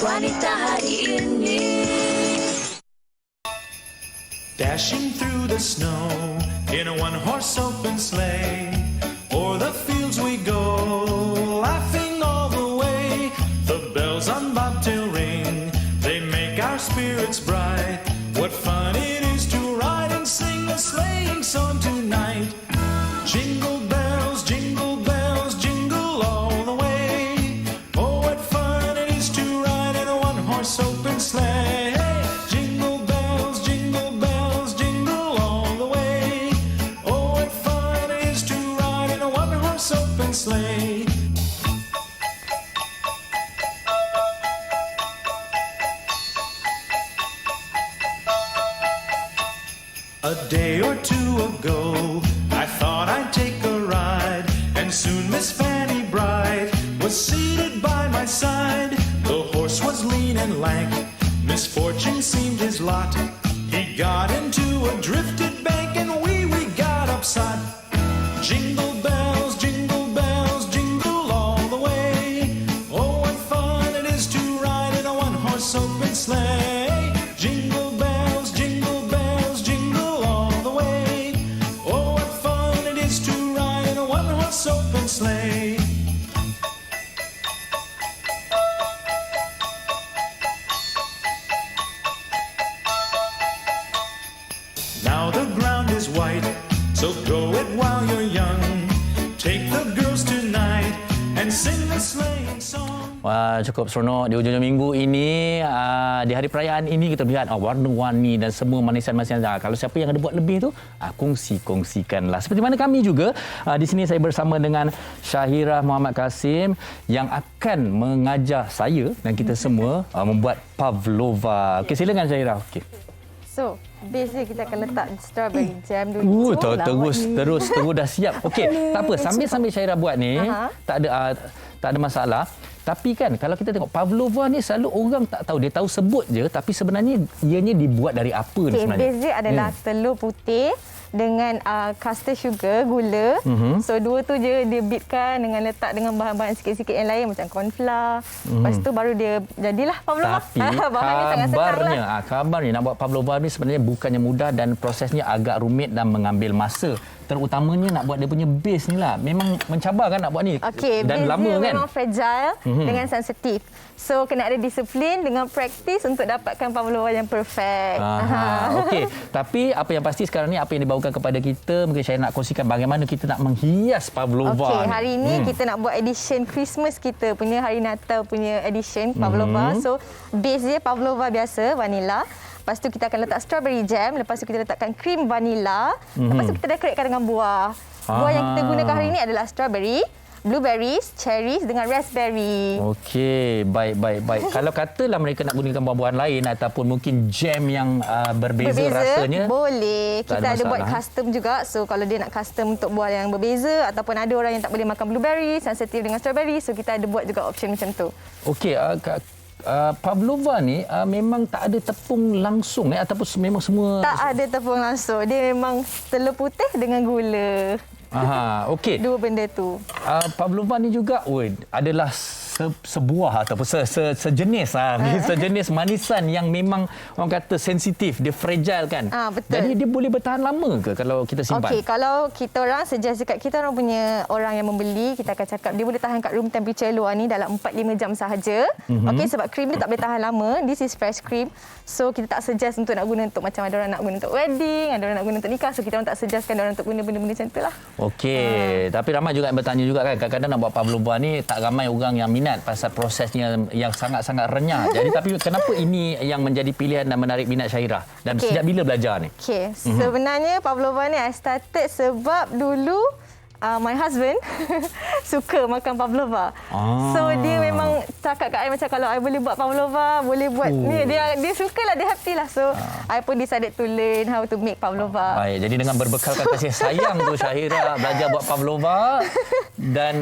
Wanita hari ini. Dashing through the snow in a one-horse open sleigh, o'er the fields we go, laughing all the way. The bells on bobtail ring, they make our spirits bright. What fun it is to ride and sing a sleighing song tonight. Jingle bells, jingle bells, jingle all the way. Oh, what fun it is to ride in a one-horse open sleigh. Jingle bells, jingle bells, jingle all the way. Oh, what fun it is to ride in a one-horse open sleigh. A day or two ago, I thought I'd take a ride, and soon Miss Fanny Bright was seated by my side. The horse was lean and lank, misfortune seemed his lot. He got into a drifted bank, and we got upset. Jingle bells, jingle all the way. Oh, what fun it is to ride in a one-horse open sleigh. Jingle bells, jingle all the way. Oh, what fun it is to ride in a one-horse open sleigh. Now the ground is white, so go it while you're young. Take the girls tonight and sing the sleighing song. Wah, cukup seronok di hujung minggu ini. Di hari perayaan ini kita lihat warna-warni dan semua manisan-manisan. Kalau siapa yang ada buat lebih tu, kongsikanlah. Seperti mana kami juga, di sini saya bersama dengan Syahirah Muhammad Kasim yang akan mengajar saya dan kita semua membuat pavlova. Okey, silakan Syahirah. Okey. So, base dia kita akan letak strawberry jam dulu. Terus dah siap. Okey, tak apa, sambil Syahirah buat ni, tak ada masalah. Tapi kan kalau kita tengok pavlova ni selalu orang tak tahu, dia tahu sebut je tapi sebenarnya ianya dibuat dari apa ni sebenarnya? Base dia adalah telur putih dengan custard sugar, gula. So dua tu je dia beatkan dengan letak dengan bahan-bahan sikit-sikit yang lain macam cornflour. Lepas tu baru dia jadilah pavlova. Tapi kabarnya nak buat pavlova ni sebenarnya bukannya mudah dan prosesnya agak rumit dan mengambil masa. Terutamanya nak buat dia punya base ni lah. Memang mencabar kan nak buat ni. Dan lama kan? Memang fragile dengan sensitif. So kena ada disiplin dengan praktis untuk dapatkan pavlova yang perfect. Okey. Tapi apa yang pasti sekarang ni apa yang dibawakan kepada kita, mungkin saya nak kongsikan bagaimana kita nak menghias pavlova. Okey, hari ini kita nak buat edition Christmas kita punya, hari Natal punya edition pavlova. So base dia pavlova biasa, vanilla. Lepas tu kita akan letak strawberry jam. Lepas tu kita letakkan krim vanilla. Lepas tu kita dekoratkan dengan buah. Buah yang kita gunakan hari ini adalah strawberry, blueberries, cherries dengan raspberry. Okey, baik. Kalau katalah mereka nak gunakan buah-buahan lain ataupun mungkin jam yang berbeza rasanya, boleh. Kita ada buat custom juga. So kalau dia nak custom untuk buah yang berbeza ataupun ada orang yang tak boleh makan blueberry, sensitif dengan strawberry, so kita ada buat juga option macam tu. Okey, pavlova ni memang tak ada tepung langsung ataupun memang semua? Tak ada tepung langsung. Dia memang telur putih dengan gula. Okey. Dua benda tu. Pavlova ni juga adalah sebuah ataupun sejenis sejenis manisan yang memang orang kata sensitif, dia fragile kan. Betul. Jadi dia boleh bertahan lama ke kalau kita simpan? Okey, kalau kita orang suggest dekat kita orang punya orang yang membeli, kita akan cakap dia boleh tahan kat room temperature luar ni dalam 4-5 jam sahaja. Okey, sebab krim dia tak boleh tahan lama. This is fresh cream. So kita tak suggest untuk nak guna untuk macam ada orang nak guna untuk wedding, ada orang nak guna untuk nikah. So kita orang tak suggestkan orang untuk guna benda-benda macam itulah. Okey, tapi ramai juga yang bertanya juga kan, kadang-kadang nak buat pavlova ni tak ramai orang yang minat pasal prosesnya yang sangat-sangat renyah. Jadi tapi kenapa ini yang menjadi pilihan dan menarik minat Syahirah? Dan sejak bila belajar ni? Okey, sebenarnya pavlova ni I started sebab dulu my husband suka makan pavlova. So dia memang cakap kat I macam kalau I boleh buat pavlova, boleh buat ni, dia sukalah, dia happy lah. So I pun decided to learn how to make pavlova. Baik, jadi dengan berbekalkan kasih sayang tu Syahirah belajar buat pavlova dan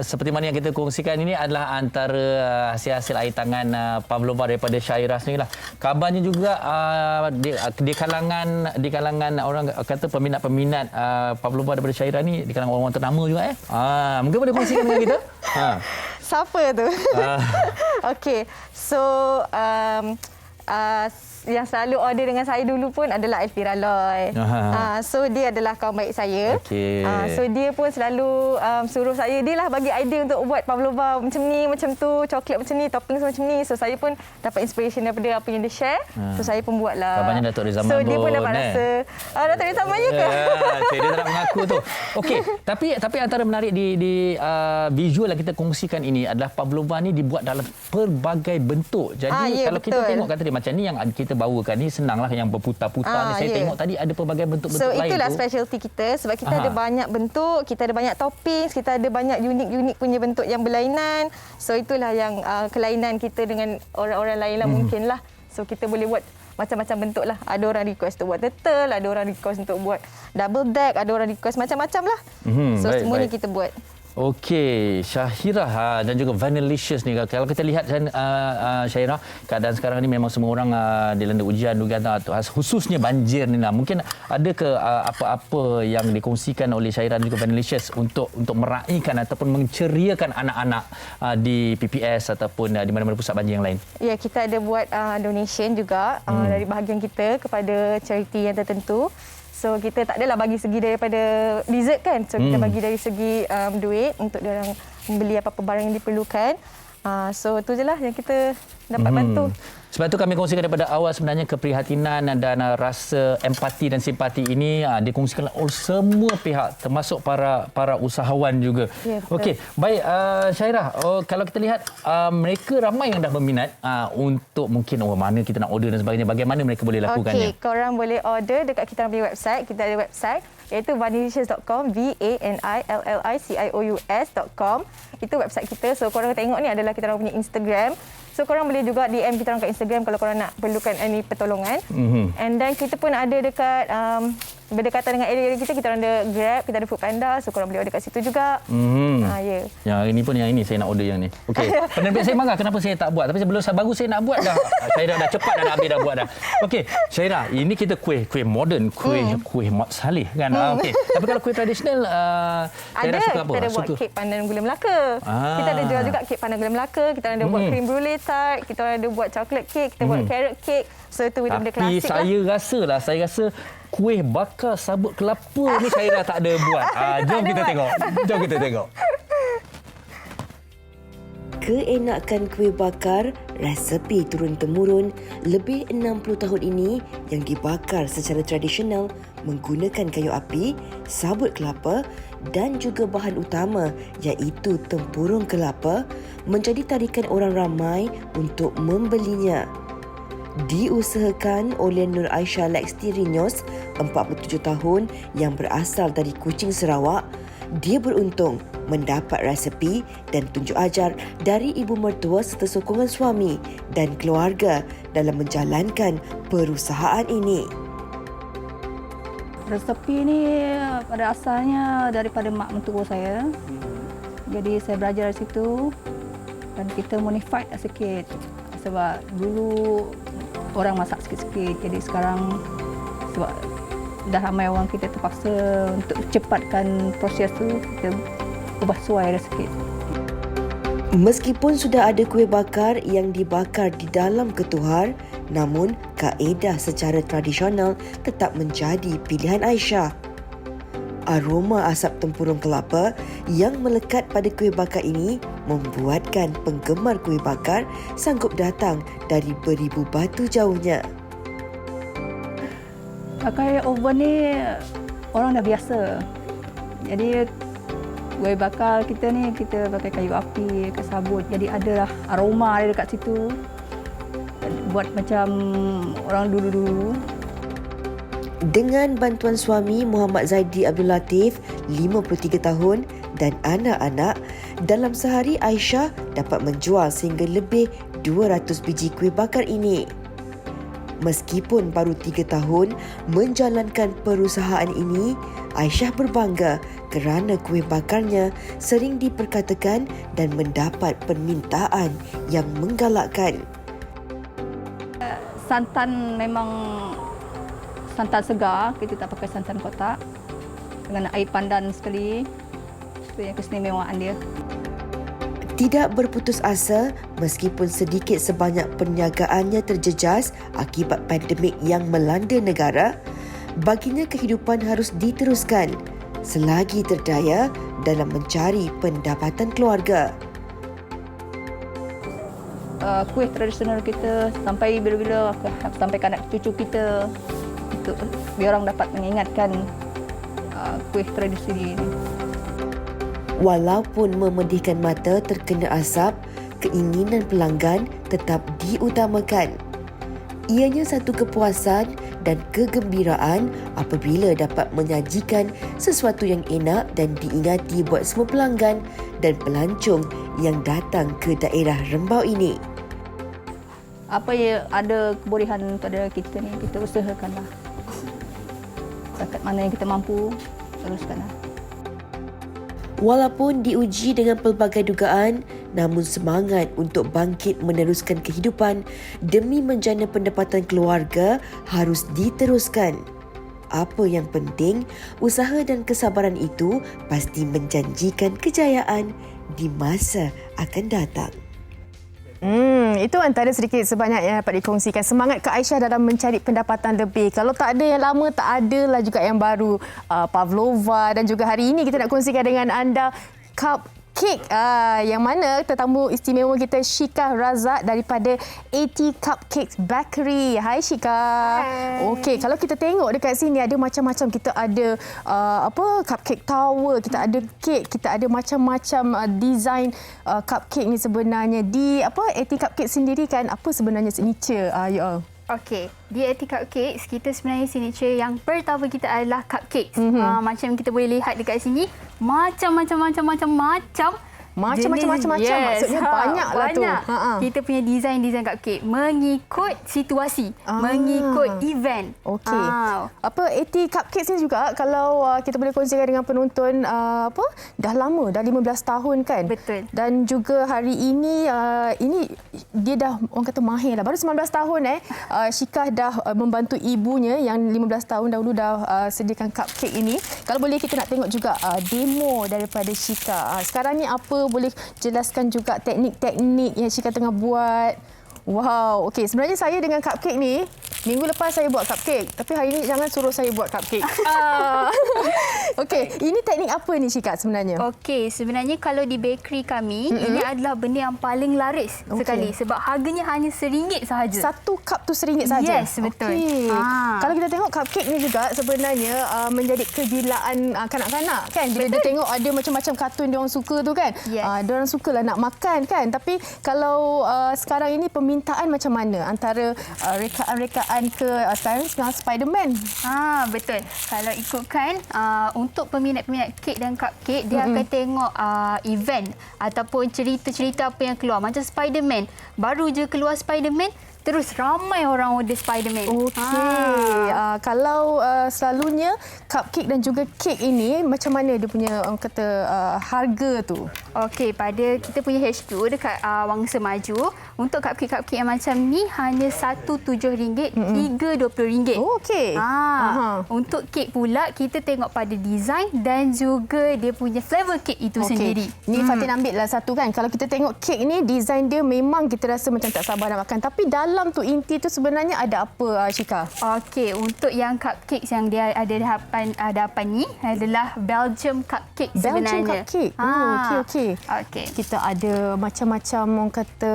seperti mana yang kita kongsikan ini adalah antara hasil-hasil air tangan pavlova daripada Syahirah sendirilah. Kabarnya juga di kalangan orang kata peminat-peminat pavlova daripada Syahirah ni di kalangan orang ternama juga. Mungkin boleh kongsikan dengan kita? siapa tu? Okey. So yang selalu order dengan saya dulu pun adalah Elvira Loy. So dia adalah kawan baik saya. Okey. So dia pun selalu suruh saya, dia lah bagi idea untuk buat pavlova macam ni, macam tu, coklat macam ni, topping macam ni. So saya pun dapat inspiration daripada apa yang dia share. So saya pun buatlah. Kabarnya Datuk Rizaman So dia pun dapat rasa. Datuk Rizaman je ke? Dia tak nak mengaku tu. Okey, tapi antara menarik di visual yang kita kongsikan ini adalah pavlova ni dibuat dalam pelbagai bentuk. Jadi kalau kita tengok kata dia macam ni yang kita bawakan ni senanglah yang berputar-putar ni. Saya tengok tadi ada pelbagai bentuk-bentuk lain tu. So itulah specialty kita sebab kita ada banyak bentuk, kita ada banyak toppings, kita ada banyak unik-unik punya bentuk yang berlainan. So itulah yang kelainan kita dengan orang-orang lain lah mungkin lah. So kita boleh buat macam-macam bentuk lah. Ada orang request untuk buat turtle, ada orang request untuk buat double deck, ada orang request macam-macam lah. So semua ni kita buat. Okey, Syahira dan juga Vanillicious ni. Kalau kita lihat Syahira, keadaan sekarang ni memang semua orang dilanda ujian juga, khususnya banjir ni lah. Mungkin ada ke apa-apa yang dikongsikan oleh Syahira dan juga Vanillicious untuk meraihkan ataupun menceriakan anak-anak di PPS ataupun di mana-mana pusat banjir yang lain? Ya, kita ada buat donation juga dari bahagian kita kepada charity yang tertentu. So kita tak adalah bagi segi daripada dessert kan. So kita bagi dari segi duit untuk diorang membeli apa-apa barang yang diperlukan. So itu je lah yang kita dapat bantu. Sebab itu kami kongsikan daripada awal sebenarnya keprihatinan dan rasa empati dan simpati ini dikongsikan oleh semua pihak termasuk para usahawan juga. Ya, okey, baik Syahira, kalau kita lihat mereka ramai yang dah berminat untuk mungkin mana kita nak order dan sebagainya. Bagaimana mereka boleh lakukannya? Okey, korang boleh order dekat kita punya website. Kita ada website iaitu vanillicious.com, vanillicious.com. Itu website kita. So korang tengok ni adalah kita punya Instagram. So korang boleh juga DM kita orang kat Instagram kalau korang nak perlukan any pertolongan. And then kita pun ada dekat berdekatan dengan area kita orang ada Grab, kita ada Foodpanda. So korang boleh order kat situ juga. Ya. Yang ini pun yang ini saya nak order yang ni. Okey. Penerbit saya marah kenapa saya tak buat. Tapi sebelum baru saya nak buat dah. Syahira dah cepat dah habis dah buat dah. Okey, Syahira, ini kita kuih moden, kuih Mat Saleh kan. Okey. Tapi kalau kuih tradisional Syahira suka apa? Kita ada buat kek pandan gula Melaka. Kita ada jual juga kek pandan gula Melaka, kita ada buat cream brulee tart, kita ada buat chocolate cake, kita buat carrot cake. So itu benda-benda klasik lah. Tapi saya rasa kuih bakar sabut kelapa ni Syahira tak ada buat. Jom kita tengok. Keenakan kuih bakar, resepi turun-temurun lebih 60 tahun ini yang dibakar secara tradisional menggunakan kayu api, sabut kelapa dan juga bahan utama iaitu tempurung kelapa menjadi tarikan orang ramai untuk membelinya. Diusahakan oleh Nur Aisyah Lexti Rinyos, 47 tahun yang berasal dari Kuching, Sarawak. Dia beruntung mendapat resepi dan tunjuk ajar dari ibu mertua serta sokongan suami dan keluarga dalam menjalankan perusahaan ini. Resepi ni pada asalnya daripada mak mentua saya. Jadi saya belajar dari situ dan kita modified sikit. Sebab dulu orang masak sikit-sikit. Jadi sekarang sebab dah ramai orang, kita terpaksa untuk cepatkan proses tu, kita ubah suai sikit. Meskipun sudah ada kuih bakar yang dibakar di dalam ketuhar, namun kaedah secara tradisional tetap menjadi pilihan Aisyah. Aroma asap tempurung kelapa yang melekat pada kuih bakar ini membuatkan penggemar kuih bakar sanggup datang dari beribu batu jauhnya. Pakai oven ni orang dah biasa. Jadi kuih bakar kita ni kita pakai kayu api, pakai sabut. Jadi adalah aroma ada dekat situ. Buat macam orang dulu-dulu. Dengan bantuan suami Muhammad Zaidi Abdul Latif, 53 tahun dan anak-anak, dalam sehari Aisyah dapat menjual sehingga lebih 200 biji kuih bakar ini. Meskipun baru 3 tahun menjalankan perusahaan ini, Aisyah berbangga kerana kuih bakarnya sering diperkatakan dan mendapat permintaan yang menggalakkan. Santan memang santan segar, kita tak pakai santan kotak. Dengan air pandan sekali, itu yang keistimewaan dia. Tidak berputus asa meskipun sedikit sebanyak perniagaannya terjejas akibat pandemik yang melanda negara, baginya kehidupan harus diteruskan selagi terdaya dalam mencari pendapatan keluarga. Kuih tradisional kita sampai bila-bila sampai ke anak cucu kita untuk biar orang dapat mengingatkan kuih tradisi ini. Walaupun memedihkan mata terkena asap, keinginan pelanggan tetap diutamakan. Ianya satu kepuasan dan kegembiraan apabila dapat menyajikan sesuatu yang enak dan diingati buat semua pelanggan dan pelancong yang datang ke daerah Rembau ini. Apa yang ada kebolehan pada kita ni, kita usahakanlah. Setakat mana yang kita mampu, teruskanlah. Walaupun diuji dengan pelbagai dugaan, namun semangat untuk bangkit meneruskan kehidupan demi menjana pendapatan keluarga harus diteruskan. Apa yang penting, usaha dan kesabaran itu pasti menjanjikan kejayaan di masa akan datang. Itu antara sedikit sebanyak yang dapat dikongsikan. Semangat Kak Aisyah dalam mencari pendapatan lebih. Kalau tak ada yang lama, tak adalah juga yang baru. Pavlova, dan juga hari ini kita nak kongsikan dengan anda cupcake. Yang mana tetamu istimewa kita Syika Razak daripada 80 Cupcakes Bakery. Hai Syika. Okey, kalau kita tengok dekat sini ada macam-macam. Kita ada cupcake tower, kita ada kek, kita ada macam-macam design cupcake ni sebenarnya. Di 80 Cupcakes sendiri kan, apa sebenarnya signature you all? Okey, di 80 Cupcakes, kita sebenarnya signature yang pertama kita adalah cupcakes. Macam kita boleh lihat dekat sini, macam-macam Macam-macam. Maksudnya banyaklah tu. Kita punya design cupcake mengikut situasi, mengikut event. Okey. 80 Cupcakes ni juga kalau kita boleh kongsikan dengan penonton dah lama, dah 15 tahun kan? Betul. Dan juga hari ini ini dia dah orang kata mahir lah. Baru 19 tahun Syika dah membantu ibunya yang 15 tahun dahulu dah sediakan cupcake ini. Kalau boleh kita nak tengok juga demo daripada Syika. Sekarang ni apa, boleh jelaskan juga teknik-teknik yang Syika tengah buat? Wow, okey. Sebenarnya saya dengan cupcake ni, minggu lepas saya buat cupcake. Tapi hari ni jangan suruh saya buat cupcake. Okey, ini teknik apa ni Syika sebenarnya? Okey, sebenarnya kalau di bakery kami, ini adalah benda yang paling laris sekali. Sebab harganya hanya RM1 sahaja. Satu cup tu RM1 saja? Yes, betul. Okay. Kalau kita tengok cupcake ni juga sebenarnya menjadi kegilaan kanak-kanak kan. Bila dia tengok ada macam-macam kartun dia orang suka tu kan. Yes. Dia orang sukalah nak makan kan. Tapi kalau sekarang ini permintaan macam mana antara rekaan-rekaan ke sekarang Spiderman? Betul. Kalau ikutkan untuk peminat-peminat kek dan cupcake, dia akan tengok event ataupun cerita-cerita apa yang keluar. Macam Spiderman. Baru je keluar Spiderman, terus ramai orang order Spiderman. Okey. Kalau selalunya cupcake dan juga kek ini, macam mana dia punya orang kata harga tu? Okey, pada kita punya H2 dekat Wangsa Maju, untuk cupcake-cupcake yang macam ni hanya RM1.7, RM3.20. Oh, okey. Untuk kek pula, kita tengok pada design dan juga dia punya flavor kek itu sendiri. Ni Fatin ambil lah satu kan. Kalau kita tengok kek ni, design dia memang kita rasa macam tak sabar nak makan. Tapi dalam tu, inti tu sebenarnya ada apa, Syika? Okey, untuk yang cupcake yang dia ada hadapan ni adalah Belgium cupcake sebenarnya. Belgium cupcake. Okey. Okey. Kita ada macam-macam orang kata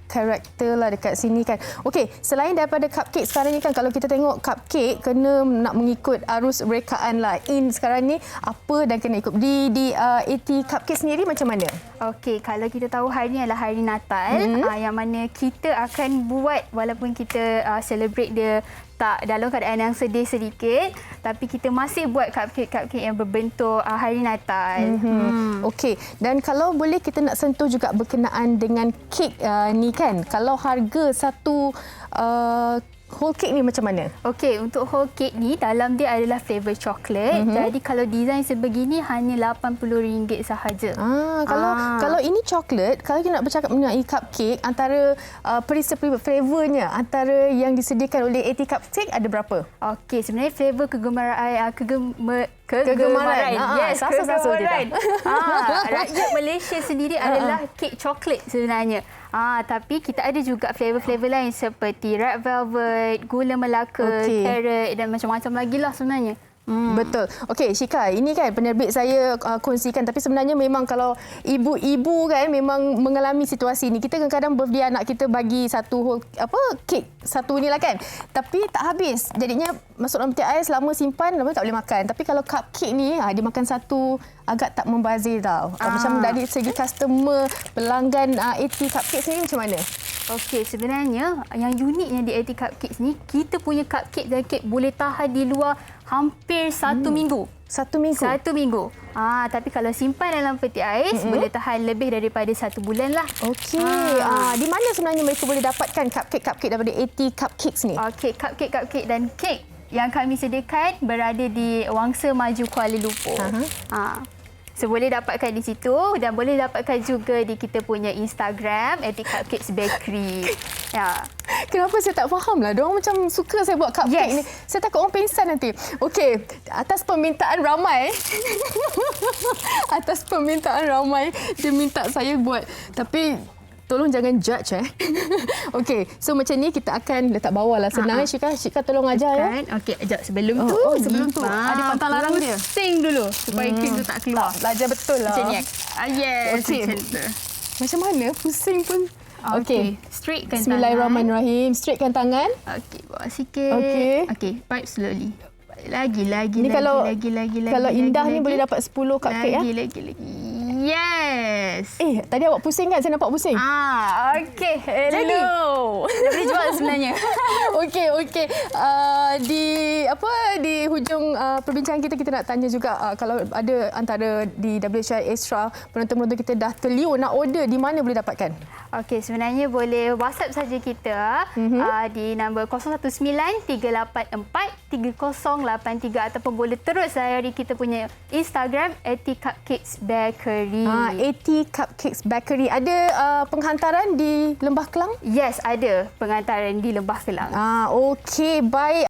karakter lah dekat sini kan. Okey, selain daripada cupcake sekarang ni kan, kalau kita tengok cupcake kena nak mengikut arus rekaan lah. In sekarang ni apa dan kena ikut. Di 80 Cupcake sendiri macam mana? Okey, kalau kita tahu hari ni adalah hari Natal, yang mana kita akan buat walaupun kita celebrate dia tak dalam keadaan yang sedih sedikit, tapi kita masih buat cupcake-cupcake yang berbentuk hari Natal. Okey, dan kalau boleh kita nak sentuh juga berkenaan dengan kek ni kan. Kalau harga satu whole cake ni macam mana? Okey, untuk whole cake ni dalam dia adalah flavor coklat. Jadi kalau design sebegini hanya RM80 sahaja. Kalau ini coklat, kalau kita nak bercakap mengenai cupcake, antara perisa flavornya antara yang disediakan oleh 80 Cupcake ada berapa? Okey, sebenarnya flavor Kegemaran. Yes, Sasa-sasa kegemaran. Rakyat Malaysia sendiri adalah kek coklat sebenarnya. Tapi kita ada juga flavor-flavor lain seperti red velvet, gula melaka, carrot dan macam-macam lagi lah sebenarnya. Betul. Okey, Syika, ini kan penerbit saya kongsikan, tapi sebenarnya memang kalau ibu-ibu kan memang mengalami situasi ni. Kita kadang-kadang birthday anak kita bagi satu kek satu ni lah kan. Tapi tak habis. Jadinya masuk dalam peti ais, lama simpan, lama tak boleh makan. Tapi kalau cupcake ni dia makan satu agak tak membazir tau. Macam dari segi customer, pelanggan 80 Cupcakes ni macam mana? Okey, sebenarnya yang uniknya di 80 Cupcakes ni, kita punya cupcake dan kek boleh tahan di luar hampir 1 minggu. 1 minggu? 1 minggu. Tapi kalau simpan dalam peti ais, boleh tahan lebih daripada 1 bulan lah. Okey. Di mana sebenarnya mereka boleh dapatkan cupcake daripada 80 Cupcakes ni? Okey, cupcake dan kek yang kami sediakan berada di Wangsa Maju, Kuala Lumpur. So, boleh dapatkan di situ dan boleh dapatkan juga di kita punya Instagram, 80 Cupcakes Bakery. Ya. Kenapa saya tak faham lah. Diorang macam suka saya buat cupcake ni. Saya takut orang pengsan nanti. Okey, atas permintaan ramai. Atas permintaan ramai, dia minta saya buat. Tapi tolong jangan judge Okey, so macam ni kita akan letak bawah lah. Senang Syika tolong ajar ya. Okey, sekejap sebelum tu. Sebelum tu ada pantang larang dia. Pusing dulu supaya krim tu tak keluar. Belajar betul lah. Macam ni. Yes. Okey. Macam Macam mana? Pusing pun. Okey. Straightkan Bismillahirrahmanirrahim. Straightkan tangan. Okey, bawa sikit. Okey, pipe slowly. Lagi. Ni kalau indah ni boleh dapat 10 cupcake Lagi. Yes. Tadi awak pusing kan? Saya nampak pusing. Okey. Lagi. Dah boleh jual sebenarnya. Okey. Di hujung perbincangan kita nak tanya juga kalau ada antara di WHI Extra penonton-penonton kita dah terliur nak order, di mana boleh dapatkan? Okey, sebenarnya boleh WhatsApp saja kita di nombor 019-384-3083 ataupun boleh terus layari kita punya Instagram 80 Cupcakes Bakery. 80 Cupcakes Bakery. Ada penghantaran di Lembah Kelang? Yes, ada penghantaran di Lembah Kelang. Okey, baik.